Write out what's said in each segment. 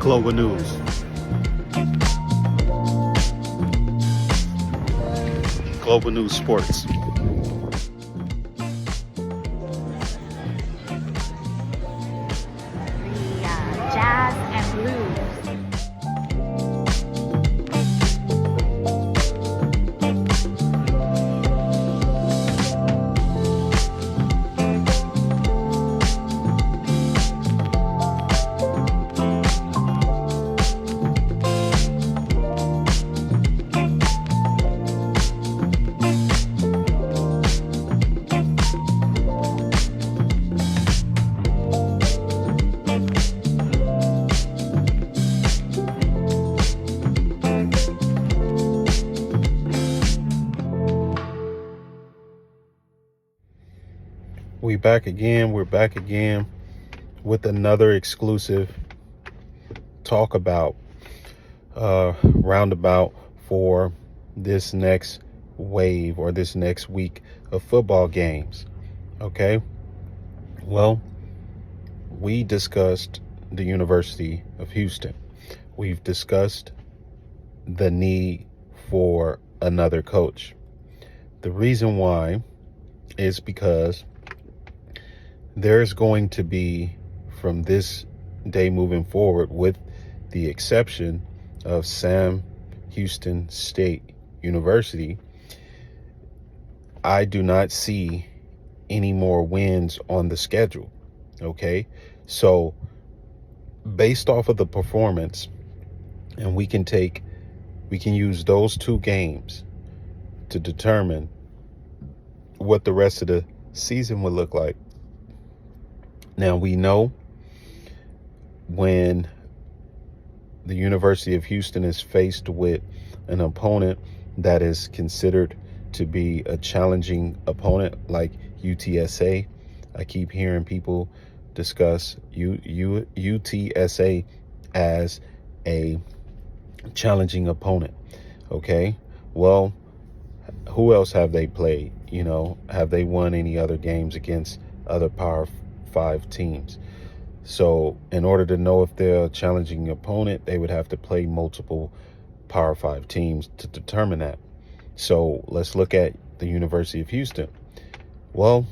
Global News. Global News Sports. The Jazz and Blues. We're back again with another exclusive talk about roundabout for this next wave or this next week of football games. Okay. Well, we discussed the University of Houston. We've discussed the need for another coach. The reason why is because there's going to be, from this day moving forward, with the exception of Sam Houston State University, I do not see any more wins on the schedule. Okay, so based off of the performance, and we can use those two games to determine what the rest of the season would look like. Now, we know when the University of Houston is faced with an opponent that is considered to be a challenging opponent like UTSA. I keep hearing people discuss UTSA as a challenging opponent. Okay, well, who else have they played? Have they won any other games against other Power 5 teams? So in order to know if they're a challenging opponent, they would have to play multiple Power 5 teams to determine that. So let's look at the University of Houston. Well,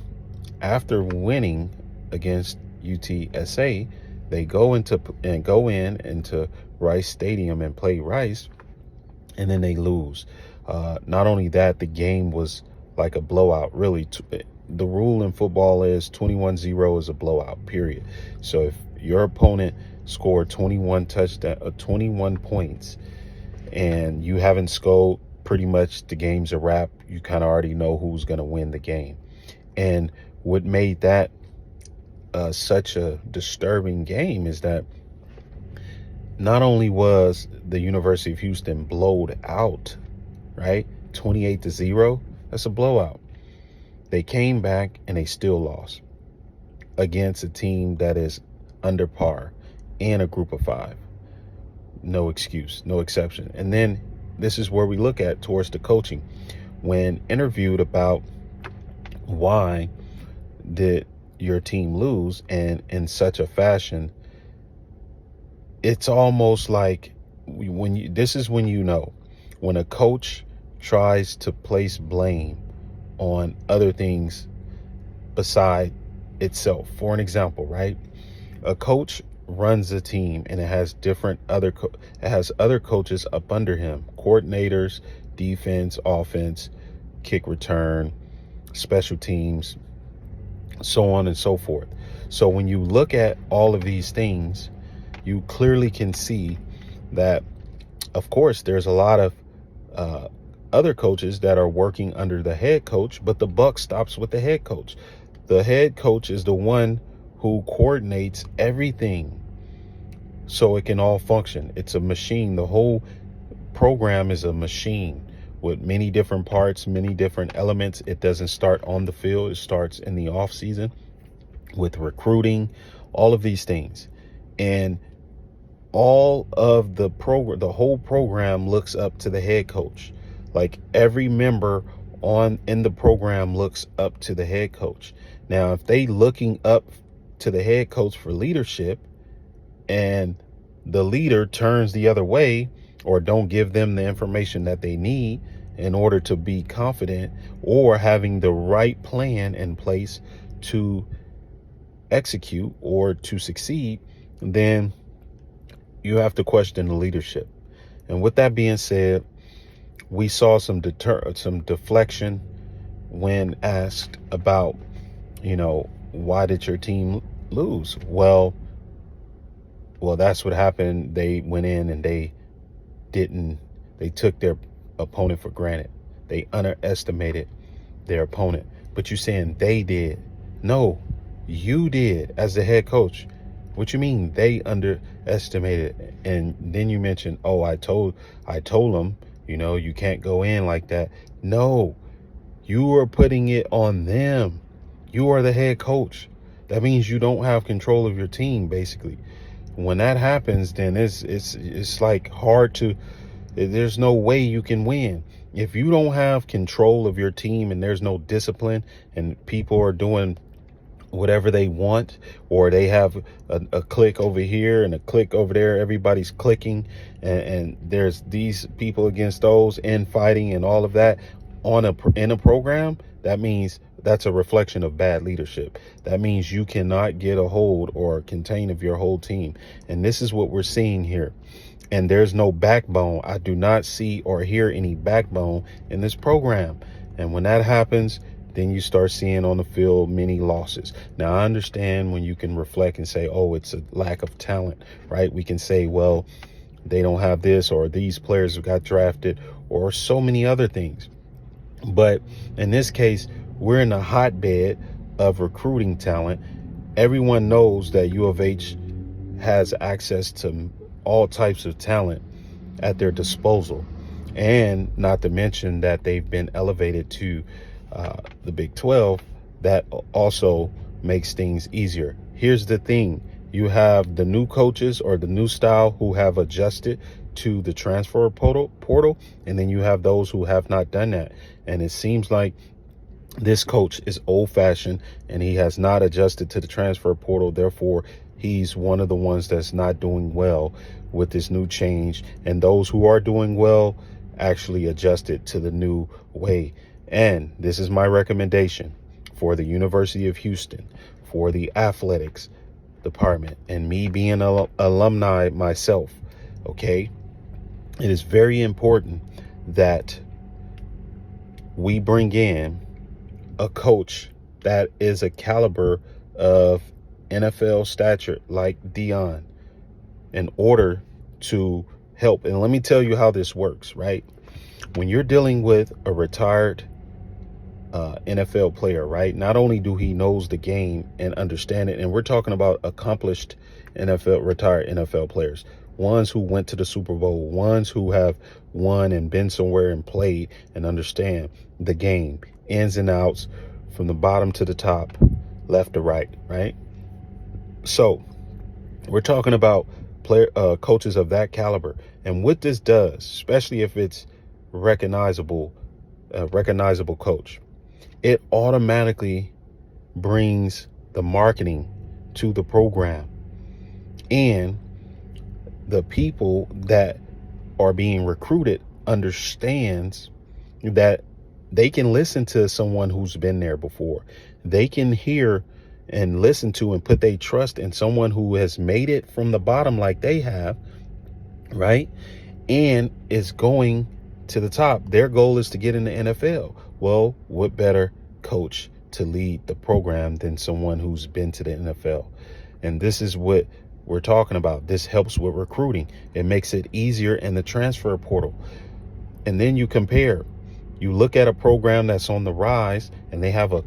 after winning against UTSA, they go into Rice Stadium and play Rice, and then they lose. Not only that, the game was like a blowout. Really, the rule in football is 21-0 is a blowout, period. So if your opponent scored 21 points and you haven't scored, pretty much the game's a wrap. You kind of already know who's going to win the game. And what made that such a disturbing game is that not only was the University of Houston blowed out, right? 28-0, that's a blowout. They came back and they still lost against a team that is under par and a group of 5. No excuse, no exception. And then this is where we look at towards the coaching. When interviewed about why did your team lose and in such a fashion, it's almost like when a coach tries to place blame on other things beside itself. For an example, right? A coach runs a team and it has other coaches up under him, coordinators, defense, offense, kick return, special teams, so on and so forth. So when you look at all of these things, you clearly can see that, of course, there's a lot of other coaches that are working under the head coach, but the buck stops with the head coach. The head coach is the one who coordinates everything so it can all function. It's a machine. The whole program is a machine with many different parts, many different elements. It doesn't start on the field. It starts in the off season with recruiting, all of these things. And all of the whole program looks up to the head coach. Like every member in the program looks up to the head coach. Now, if they looking up to the head coach for leadership and the leader turns the other way or don't give them the information that they need in order to be confident or having the right plan in place to execute or to succeed, then you have to question the leadership. And with that being said, we saw some deflection when asked about, why did your team lose? Well, that's what happened. They went in and they took their opponent for granted. They underestimated their opponent. But you're saying they did. No, you did as the head coach. What you mean they underestimated? And then you mentioned, I told them, you can't go in like that. No, you are putting it on them. You are the head coach. That means you don't have control of your team, basically. When that happens, then it's like hard to, there's no way you can win. If you don't have control of your team and there's no discipline and people are doing whatever they want, or they have a click over here and a click over there, everybody's clicking, and there's these people against those and fighting and all of that in a program, that means that's a reflection of bad leadership. That means you cannot get a hold or contain of your whole team. And this is what we're seeing here. And there's no backbone. I do not see or hear any backbone in this program. And when that happens, then you start seeing on the field many losses. Now, I understand when you can reflect and say, it's a lack of talent, right? We can say, well, they don't have this, or these players got drafted, or so many other things. But in this case, we're in a hotbed of recruiting talent. Everyone knows that U of H has access to all types of talent at their disposal. And not to mention that they've been elevated to the Big 12. That also makes things easier. Here's the thing. You have the new coaches or the new style who have adjusted to the transfer portal, and then you have those who have not done that. And it seems like this coach is old-fashioned and he has not adjusted to the transfer portal. Therefore, he's one of the ones that's not doing well with this new change. And those who are doing well actually adjusted to the new way. And this is my recommendation for the University of Houston, for the athletics department, and me being an alumni myself. Okay, it is very important that we bring in a coach that is a caliber of NFL stature like Dion in order to help. And let me tell you how this works, right? When you're dealing with a retired NFL player, right? Not only do he knows the game and understand it, and we're talking about accomplished retired NFL players, ones who went to the Super Bowl, ones who have won and been somewhere and played and understand the game, ins and outs, from the bottom to the top, left to right, right? So we're talking about coaches of that caliber. And what this does, especially if it's recognizable coach, it automatically brings the marketing to the program, and the people that are being recruited understands that they can listen to someone who's been there before. They can hear and listen to and put their trust in someone who has made it from the bottom like they have, right? And is going to the top. Their goal is to get in the NFL. Well, what better coach to lead the program than someone who's been to the NFL? And this is what we're talking about. This helps with recruiting. It makes it easier in the transfer portal. And then you compare. You look at a program that's on the rise and they have a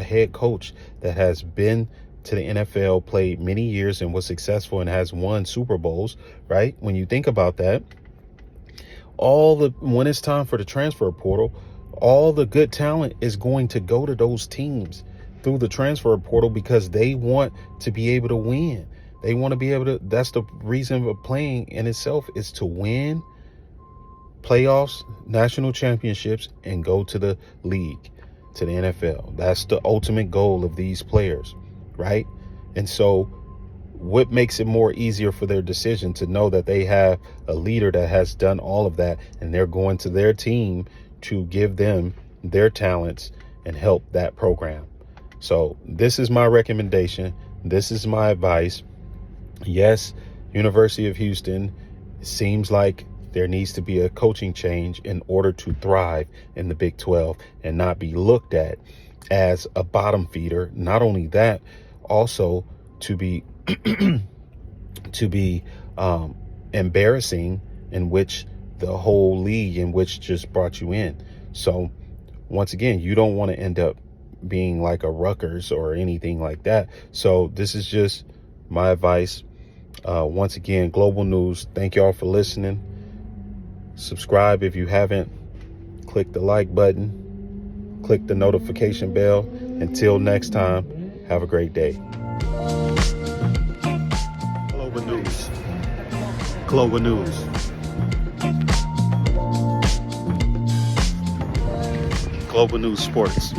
head coach that has been to the NFL, played many years and was successful and has won Super Bowls, right? When you think about that, when it's time for the transfer portal, all the good talent is going to go to those teams through the transfer portal because they want to be able to win. They want to be able to, that's the reason of playing in itself, is to win playoffs, national championships, and go to the league, to the NFL. That's the ultimate goal of these players, right? And so what makes it more easier for their decision to know that they have a leader that has done all of that, and they're going to their team to give them their talents and help that program. So this is my recommendation. This is my advice. Yes, University of Houston, seems like there needs to be a coaching change in order to thrive in the Big 12 and not be looked at as a bottom feeder. Not only that, also to be embarrassing, in which the whole league in which just brought you in. So once again, you don't want to end up being like a Rutgers or anything like that. So this is just my advice. Once again, Global News, thank y'all for listening. Subscribe if you haven't. Click the like button. Click the notification bell. Until next time, have a great day. Global News. Global News. Global News Sports.